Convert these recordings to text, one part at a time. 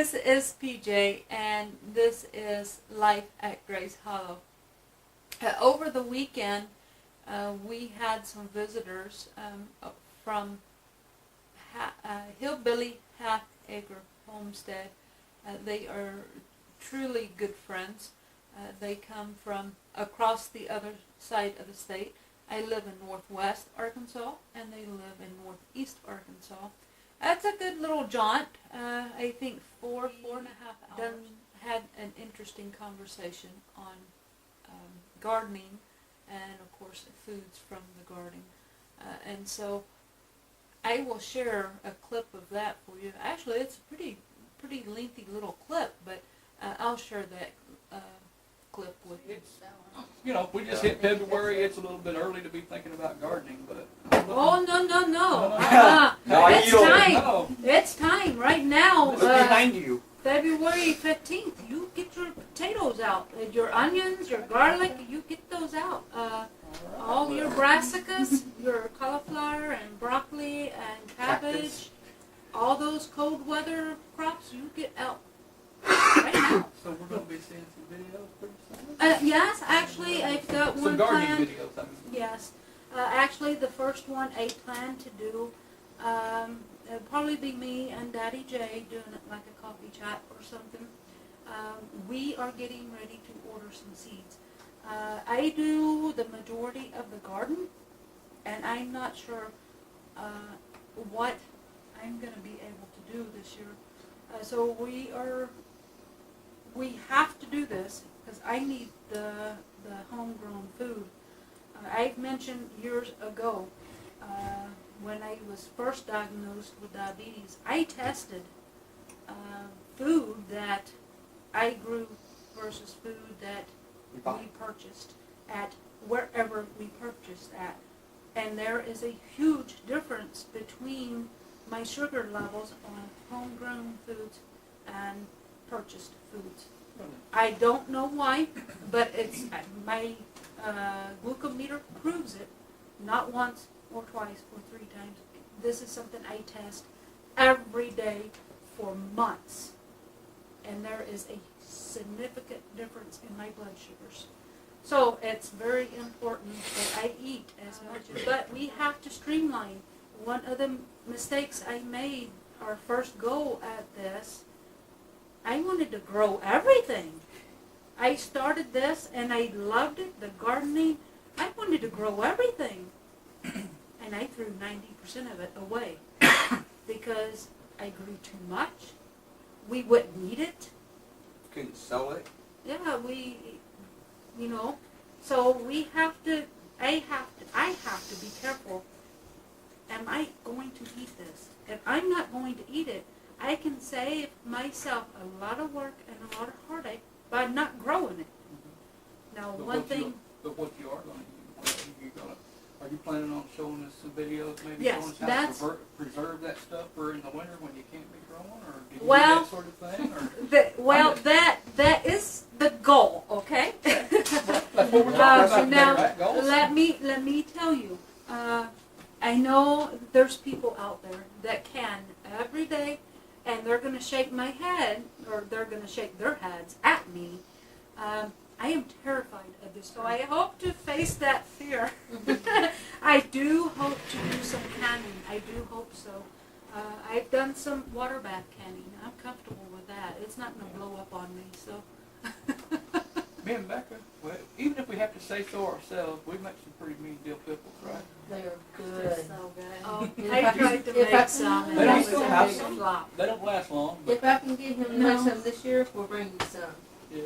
This is PJ, and this is Life at Grace Hollow. Over the weekend, we had some visitors from Hillbilly Half Acre Homestead. They are truly good friends. They come from across the other side of the state. I live in northwest Arkansas, and they live in northeast Arkansas. That's a good little jaunt. I think 4.5 hours. Had an interesting conversation on gardening and, of course, foods from the garden. And so I will share a clip of that for you. Actually, it's a pretty lengthy little clip, but I'll share that clip with you. You know, we just hit February. It's a little bit early to be thinking about gardening, but... Oh, no. No, It's time. No. It's time right now. Look behind you. February 15th, you get your potatoes out, your onions, your garlic, you get those out. All your brassicas, your cauliflower and broccoli and cabbage, Cactus. all those cold weather crops, you get out right now. So we're going to be seeing some videos pretty soon? Yes, actually, I've got Some one gardening planned. videos, I mean. Yes. Actually, the first one I plan to do, it'll probably be me and Daddy J doing it like a coffee chat or something. We are getting ready to order some seeds. I do the majority of the garden, and I'm not sure what I'm going to be able to do this year. So we have to do this because I need the homegrown food. I've mentioned years ago when I was first diagnosed with diabetes, I tested food that I grew versus food that we purchased at wherever we purchased at. And there is a huge difference between my sugar levels on homegrown foods and purchased foods. I don't know why, but it's my glucometer proves it, not once or twice or 3 times. This is something I test every day for months, and there is a significant difference in my blood sugars. So it's very important that I eat as much, but we have to streamline. One of the mistakes I made our first go at this, I wanted to grow everything. I started this and I loved it, the gardening. I wanted to grow everything. And I threw 90% of it away because I grew too much. We wouldn't eat it. Couldn't sell it. Yeah, so we have to, I have to be careful. Am I going to eat this? If I'm not going to eat it, I can save myself a lot of work and a lot of heartache by not growing it. Now, But one thing... But what you are going to do, are you planning on showing us some videos, maybe Yes, showing us how to preserve that stuff for in the winter when you can't be growing, or do you do that sort of thing? That is the goal, okay? That's what we're talking about now, today, right, goals? let me tell you, I know there's people out there that can every day, and they're going to shake my head, or they're going to shake their heads at me. I am terrified of this, so I hope to face that fear. I do hope to do some canning. I do hope so. I've done some water bath canning. I'm comfortable with that. It's not going to blow up on me, so. Me and Becca, well, even if we have to say so ourselves, we make some pretty mean dill pickles, right? They are They're good. so good. Oh, I tried to make some, and They that don't was still a have big some. flop. They don't last long, but If I can get him to No. make some this year, we'll bring you some. yeah,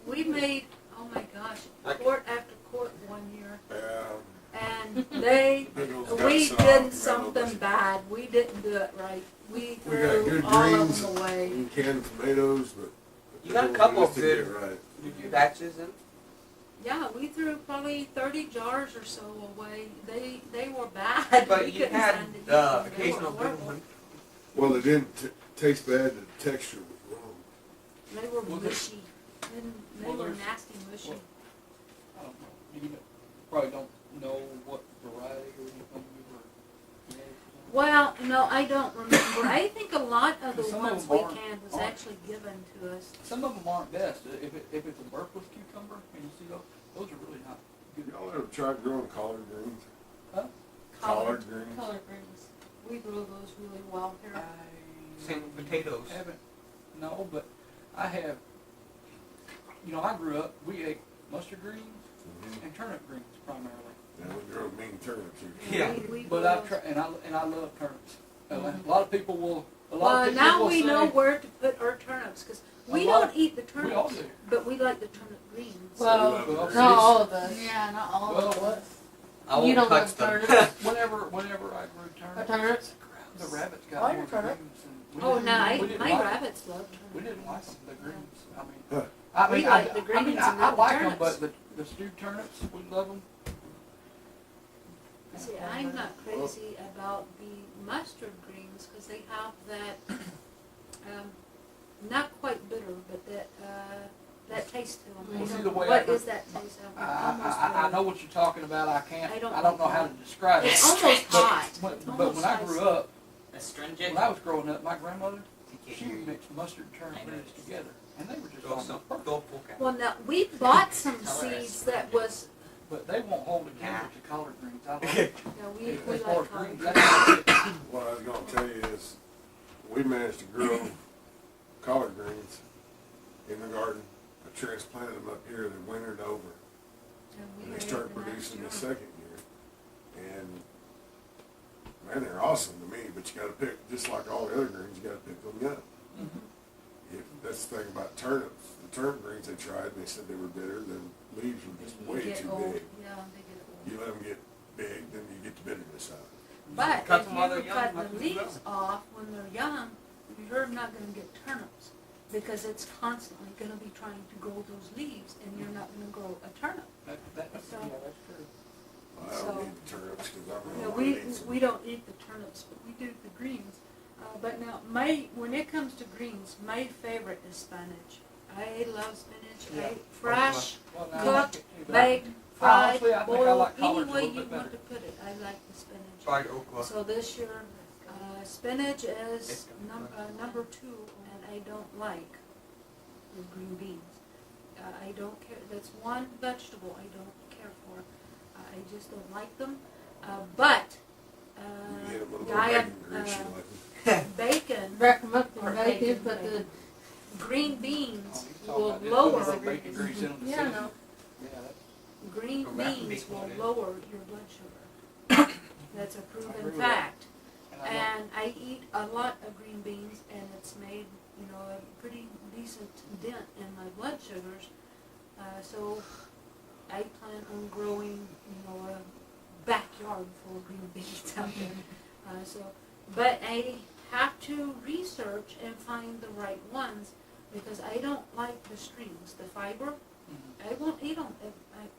We made, oh my gosh, quart after quart one year, Yeah. and Those we got did soft, something bad. We didn't do it right. We We got threw good all greens of them away. and canned tomatoes, but You got a couple of didn't good get right. batches in. Yeah, we threw probably 30 jars or so away. They were bad. But We you couldn't had stand to eat the them. They occasional were good horrible. one. Well, they didn't taste bad. The texture was wrong. They were Well, mushy. They well, were there's- nasty mushy. well, I don't know. You probably don't know what variety or anything you were. Well, no, I don't remember. I think a lot of the Some of ones them we aren't- canned was aren't. actually given to us. Some of them aren't best. If it's a Berkeley cucumber, and you see those are really not good. Y'all ever tried growing collard greens? Huh? Collard greens? Color greens. We grew those really well here. Same with potatoes. Haven't, no, but I have, I grew up, we ate mustard greens Mm-hmm. and turnip greens primarily. Yeah, we grow mean turnips here. Yeah. We But grew I those. try, and I love turnips. Mhm. A lot of people will, Well, now will we say, know where to put our turnips, because we A lot don't of- eat the we all turnips, do. but we like the turnip greens. Well, Well, not all of us. Yeah, not all Well, of what? us. I won't You don't touch love them. turnips? Whenever I grew Or turnips, turnips? the rabbits got I more like turnip. greens. And we Oh, didn't- no, we didn't my like 'em. rabbits love turnips. We didn't like them, the greens. Huh. We like the greens and I not the like them, turnips. but the stewed turnips, we love them. See, I'm not crazy about the mustard greens, because they have that, not quite bitter, but that taste to them. Well, I see, don't the know, way what I- is that taste? Almost I bitter. know what you're talking about. I I don't don't know like how that. to describe it. It's almost hot. But It's when almost I grew spicy. up, Astringent? when I was growing up, my grandmother, You she can't hear mixed mustard and turnip I know. greens together, and they were just Go almost some, perfect. go full count. Well, now, we bought some Tell her seeds that was, But they won't hold a candle to collard greens. I like we as like far as collard greens. greens. That's What I was gonna tell you is, we managed to grow collard greens in the garden. I transplanted them up here, they wintered over, we and were they started able to producing the actually- second year. And, man, they're awesome to me, but you gotta pick, just like all the other greens, you gotta pick them young. That's the thing about turnips. The turnip greens they tried, and they said they were bitter, the leaves were just You way get too old. big. Yeah, they get old. You let them get big, then you get the bitterness out of it. But Cut if them while they're you young, cut let the them leaves off when they're young, you're not gonna get turnips, because it's constantly gonna be trying to grow those leaves, and you're not gonna grow a turnip. that's So- true. I don't So- need the turnips, cause I'm No, really eat some. we don't eat the turnips, but we do the greens. But now, when it comes to greens, my favorite is spinach. I love spinach. Yeah. Fresh, Well, now, I cooked, like it too, but baked, fried, honestly, I think I boiled, like any collards a way little you bit want to better. put it. I like the spinach. Fried okra. So this year, spinach is number 2, and I don't like the green beans. I don't care, that's one vegetable I don't care for. I just don't like them. But, You get a little guy, bacon grease, you like them. bacon, Wrap them up Or and bake bacon, it, but the, bacon. green Oh, beans he's talking will about just lower, putting a little bacon grease in them to yeah, season. no. Yeah, that's, green Or wrap beans bacon will in it. lower your blood sugar. That's a I agree proven with fact. and I don't- And I eat a lot of green beans, and it's made, a pretty decent dent in my blood sugars. So I plan on growing, a backyard full of green beans out there. But I have to research and find the right ones, because I don't like the strings, the fiber. Mhm. I won't eat them.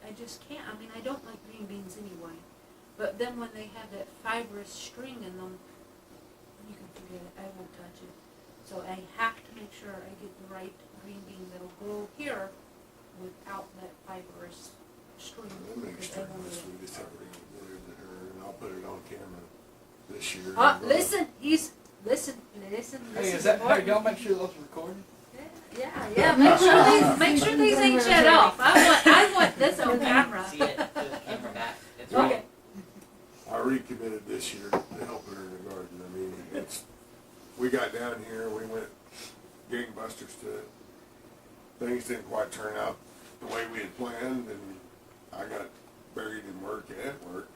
I just can't. I mean, I don't like green beans anyway. But then when they have that fibrous string in them, you can forget it. I won't touch it. So I have to make sure I get the right green bean that'll grow here without that fibrous string. That makes because I won't turnips, eat it. we just have to deliver to her, and I'll put it on camera this year. Listen, listen. Hey, is that, hey, y'all make sure those are recording? Yeah. Make sure these ain't shut off. I want this on camera. See it, to the camera back. It's Okay. I recommitted this year to helping her in the garden. I mean, we got down here, we went gangbusters to it. Things didn't quite turn out the way we had planned, and I got buried in work and at work,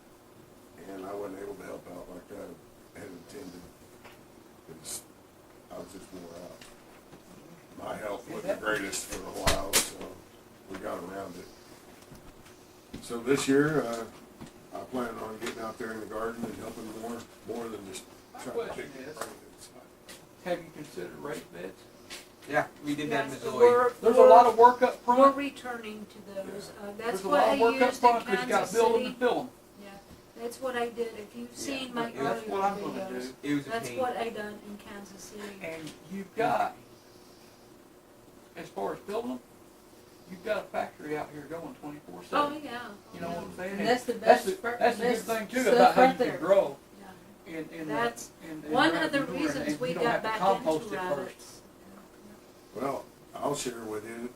and I wasn't able to help out like I had intended. I was just wore out. My health wasn't the greatest for a while, so we got around it. So this year, I plan on getting out there in the garden and helping more than just trying to question pick is- plants. Have you considered raised beds? Yeah, we did that in Yes, Missouri. There's a lot of work up We're front. returning to those. That's There's a what lot I of work up used in front, because you gotta Kansas build them City. and fill them. Yeah, that's what I did. If you've seen my Yeah, that's earlier what I'm gonna videos, do. It was a that's pain. what I done in Kansas City. And you've got, as far as building them, you've got a factory out here going 24/7. Oh, yeah. You know what I'm saying? and that's the That's best. the good best thing too stuff about how right you can there. grow. Yeah. That's and one rabbit of the manure, reasons and we you don't got have to back compost into it first. rabbits. Well, I'll share with you,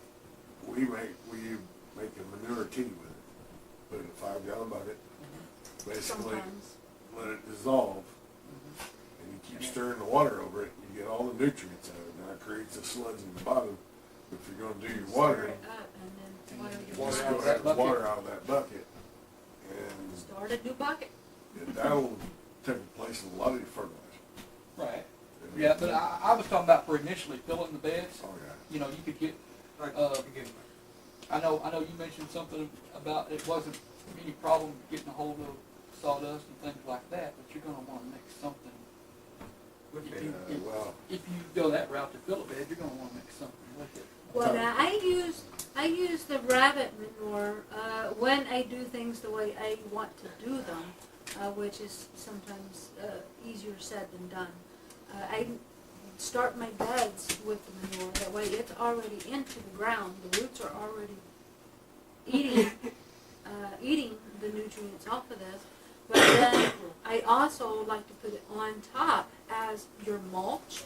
we make a manure tea with it. Put it in a 5-gallon bucket, basically Sometimes. let it dissolve, and you keep stirring the water over it, and you get all the nutrients out of it. Now it creates a sludge in the bottom. If you're gonna do your Stir watering, it up and then water your Water just out go of ahead that and bucket. water out of that bucket, and Start a new bucket. that'll take the place of a lot of your fertilizer. Right. Yeah, but I was talking about for initially filling the beds. Oh, yeah. You know, you could get. Like, again, I know you mentioned something about it wasn't any problem getting a hold of sawdust and things like that, but you're going to want to mix something. with If it. you, Well, if you go that route to fill a bed, you're going to want to mix something with it. Well, now, I use the rabbit manure when I do things the way I want to do them, which is sometimes easier said than done. I start my beds with the manure. That way, it's already into the ground. The roots are already eating the nutrients off of this. But then I also like to put it on top as your mulch,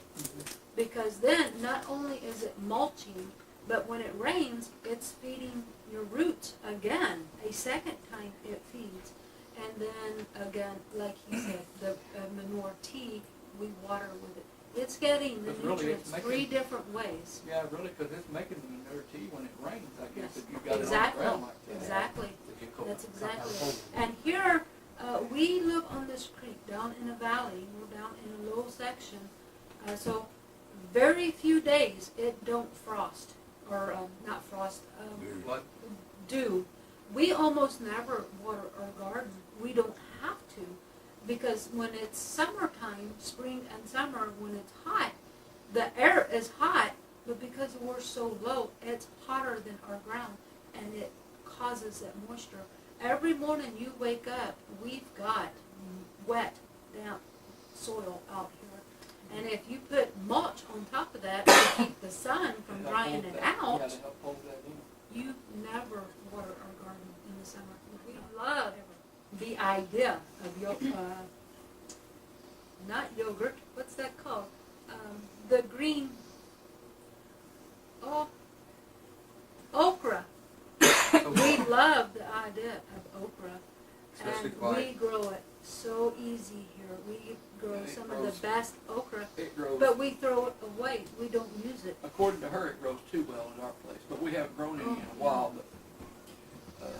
because then not only is it mulching, but when it rains, it's feeding your roots again. A second time it feeds. And then again, like he said, the manure tea, we water with it. It's getting the But really, nutrients it's making- 3 different ways. Yeah, really, because it's making the manure tea when it rains, I guess, Yes, if you've got it on the exactly, ground like that. exactly. If you cook That's it, exactly sometimes it. hold And here, we live on this creek down in a valley. We're down in a low section. So very few days it don't frost, or not frost, dude, What? dew. We almost never water our garden. We don't have to, because when it's summertime, spring and summer, when it's hot, the air is hot, but because we're so low, it's hotter than our ground, and it causes that moisture. Every morning you wake up, we've got wet, damp soil out here. And if you put mulch on top of that to keep the sun from To help drying hold it that- out, Yeah, to help hold that in. you never water our garden in the summer. We love the idea of not yogurt, what's that called? The green, okra. We love the idea of okra. Especially And quiet. we grow it so easy here. We grow Yeah, it some grows. of the best okra, It grows, but we throw it away. We don't use it. according to her, it grows too well at our place, but we haven't grown any in a while, but,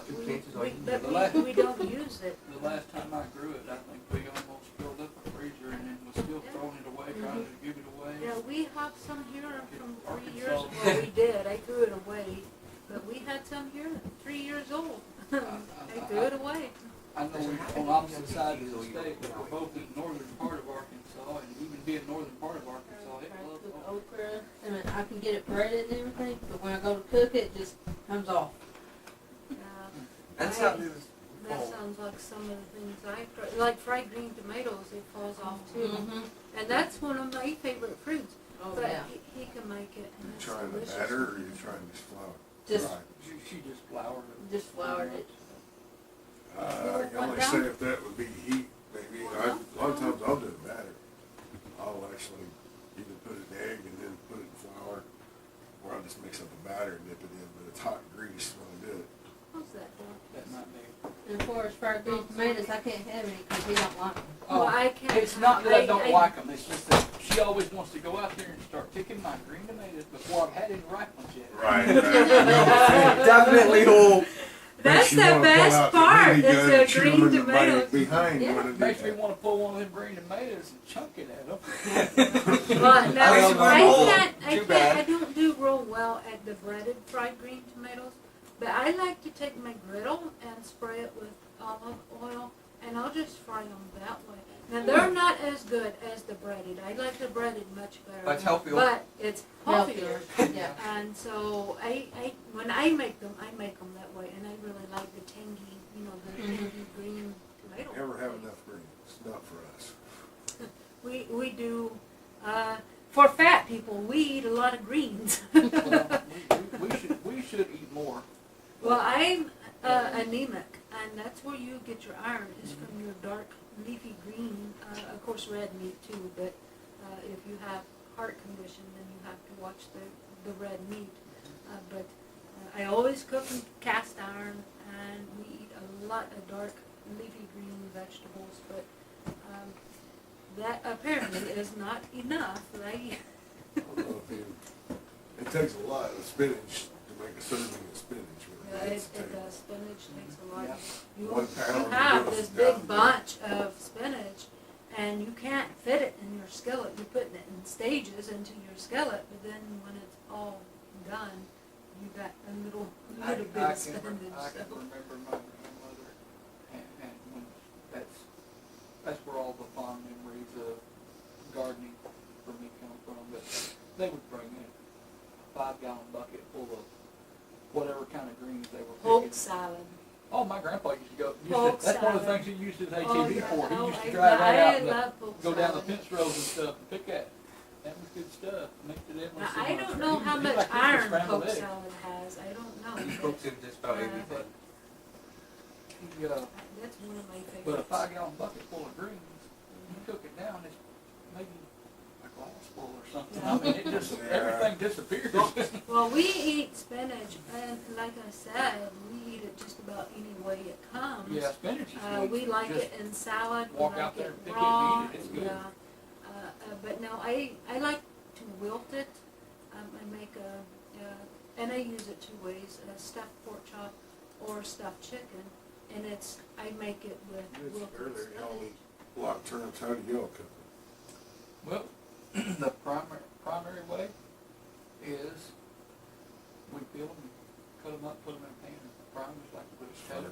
Two plants is all you need. But we don't use it. the last time I grew it, I think we almost filled up a freezer and then was still throwing it away, trying to give it away. Yeah, we have some here from 3 years Arkansas. ago. We did. I threw it away. But we had some here, 3 years old. I threw it away. I know we're on opposite sides of the state, but we're both in the northern part of Arkansas, and even being northern part of Arkansas, it loves With okra. okra, I mean, I can get it breaded and everything, but when I go to cook it, it just comes off. That's how it is. That sounds like some of the things I try. Like fried green tomatoes, it falls off too. Mm-hmm. And that's one of my favorite fruits. Oh, But yeah. he can make it, and you it's trying the delicious. batter or you trying just flour? Just- Dry. She just floured it. Just floured it. I can only say if that would be heat, maybe. A lot of times I'll do a batter. I'll actually either put an egg and then put it in flour, or I'll just mix up a batter and dip it in, but it's hot grease when I do it. How's that done? That might be. And as far as fried green tomatoes, I can't have any because we don't like them. Well, I can't. It's not that I don't like them, it's just that she always wants to go out there and start picking my green tomatoes before I've had any ripe ones yet. Right, Definitely whole. That's the best part. Is the green tomatoes. Behind Yeah. when it Makes me do want to pull one of them green tomatoes and chunk it at them. Well, no, I don't know. I Too bad. I don't do real well at the breaded fried green tomatoes, but I like to take my griddle and spray it with olive oil, and I'll just fry them that way. Now, they're not as good as the breaded. I like the breaded much better. But it's healthier. But it's healthier. Yeah. And so when I make them that way, and I really like the tangy, the tangy green tomato. Never have enough green. It's not for us. We do, for fat people, we eat a lot of greens. Well, we should eat more. Well, I'm anemic, and that's where you get your iron, is from your dark leafy green, of course red meat too, but if you have heart condition, then you have to watch the red meat. But I always cook in cast iron, and we eat a lot of dark leafy green vegetables, but that apparently is not enough, right? I don't know if you, it takes a lot of spinach to make a serving of spinach. Yeah, really. it does. Spinach takes a lot. Yeah. You, 1 pound you of have this this down big there. bunch of spinach, and you can't fit it in your skillet. You're putting it in stages into your skillet, but then when it's all done, you got a little bit of I spinach. can remember my grandmother, and when that's where all the fond memories of gardening for me come from. But they would bring in a 5-gallon bucket full of whatever kind of greens they were Polk picking. salad. Oh, my grandpa used to go. Polk That's one of the salad. things he used his ATV Oh, yeah. for. He Oh, used to I drive that out and love polk go down the salad. fence rows and stuff and pick that. That was good stuff. Mixed it in with Now, some I don't know how he much liked to eat the iron scrambled polk eggs. salad has. I don't know. He but, cooks in just about everything. He, that's one of my but a favorites. 5-gallon bucket full of greens, you cook it down, it's maybe a glass full or something. I mean, it just, Yeah. everything disappears. Well, we eat spinach, and like I said, we eat it just about any way it comes. Yeah, spinach is good. We like Just it in salad, we walk like out there it and pick it and raw, eat it. It's good. yeah. But no, I like to wilt it. I make and I use it 2 ways, stuffed pork chop or stuffed chicken, and I make it with You mentioned wilted earlier, y'all spinach. eat a lot of turnips. How do y'all cook them? Well, the primary way is we peel them, cut them up, put them in a pan, and fry them just like with potato.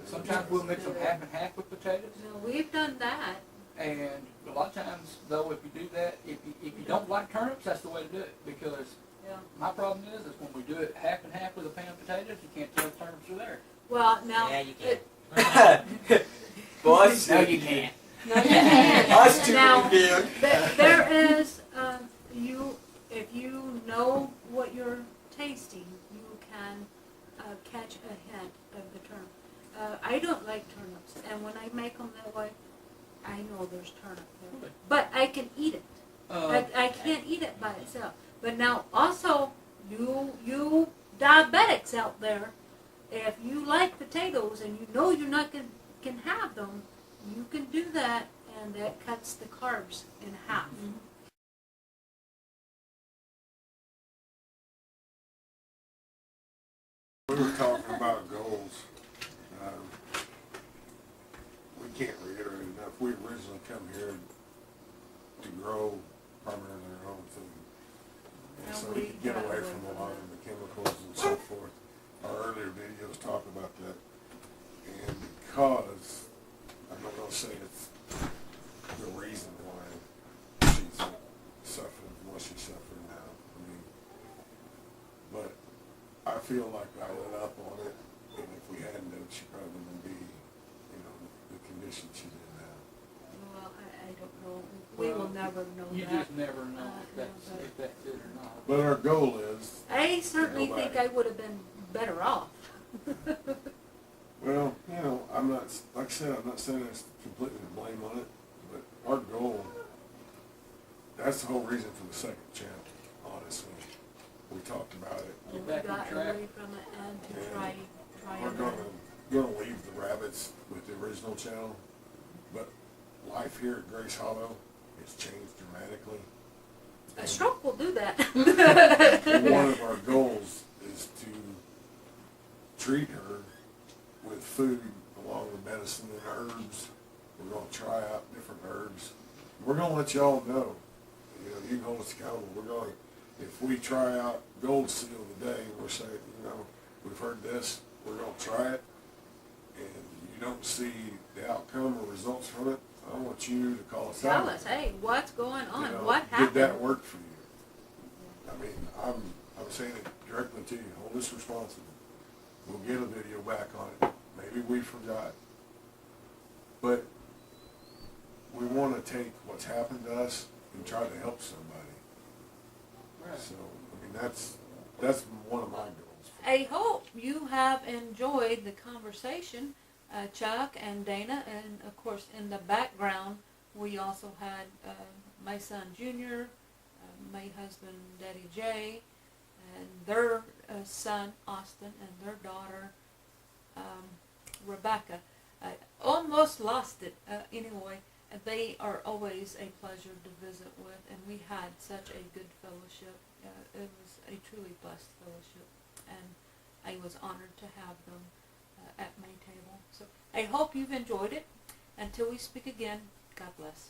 Sometimes we'll mix them half and half with potatoes. No, we've done that. And a lot of times, though, if you do that, if you don't like turnips, that's the way to do it. Because Yeah. my problem is when we do it half and half with a pan of potatoes, you can't tell the turnips are there. Well, now Yeah, you can. Boss, No, you can't. no, you can't. Us two Now, can. there is, if you know what you're tasting, you can catch a hint of the turnip. I don't like turnips, and when I make them that way, I know there's turnip there. Really? But I can eat it. I can't eat it by itself. But now, also, you diabetics out there, if you like potatoes and you know you're not can have them, you can do that, and that cuts the carbs in half. We were talking about goals. We can't reiterate enough. We originally come here to grow primarily our own food. And And so we we could get got away away from a from lot that. of the chemicals and so forth. Our earlier videos talk about that. And because, I'm not gonna say it's the reason why she's suffering what she's suffering now. I mean, but I feel like I let up on it, and if we hadn't done it, she probably wouldn't be, the condition she's in now. Well, I don't know. We will never know You that. just never know No, but- if that's it or not. But our goal is, I certainly Nobody. think I would have been better off. well, I'm not, like I said, I'm not saying there's completely to blame on it, but our goal, that's the whole reason for the second channel, honestly. We talked about it. We Get back on got track. away from it and to Yeah. try We're another. gonna leave the rabbits with the original channel, but life here at Grace Hollow has changed dramatically. A stroke will do that. One of our goals is to treat her with food along with medicine and herbs. We're gonna try out different herbs. We're gonna let y'all know. You can hold us accountable. We're going, if we try out Gold Seal today, we're saying, we've heard this, we're gonna try it, and you don't see the outcome or results from it, I want you to call us out. Tell us, hey, what's going on? You know, What happened? Did that work for you? I mean, I'm saying it directly to you. Hold us responsible. We'll get a video back on it. Maybe we forgot. But we want to take what's happened to us and try to help somebody. Right. So, I mean, that's one of my goals. I hope you have enjoyed the conversation. Chuck and Dana, and of course in the background we also had my son Junior, my husband Daddy Jay, and their son Austin, and their daughter Rebecca. I almost lost it anyway. They are always a pleasure to visit with, and we had such a good fellowship. It was a truly blessed fellowship, and I was honored to have them at my table. So I hope you've enjoyed it. Until we speak again, God bless.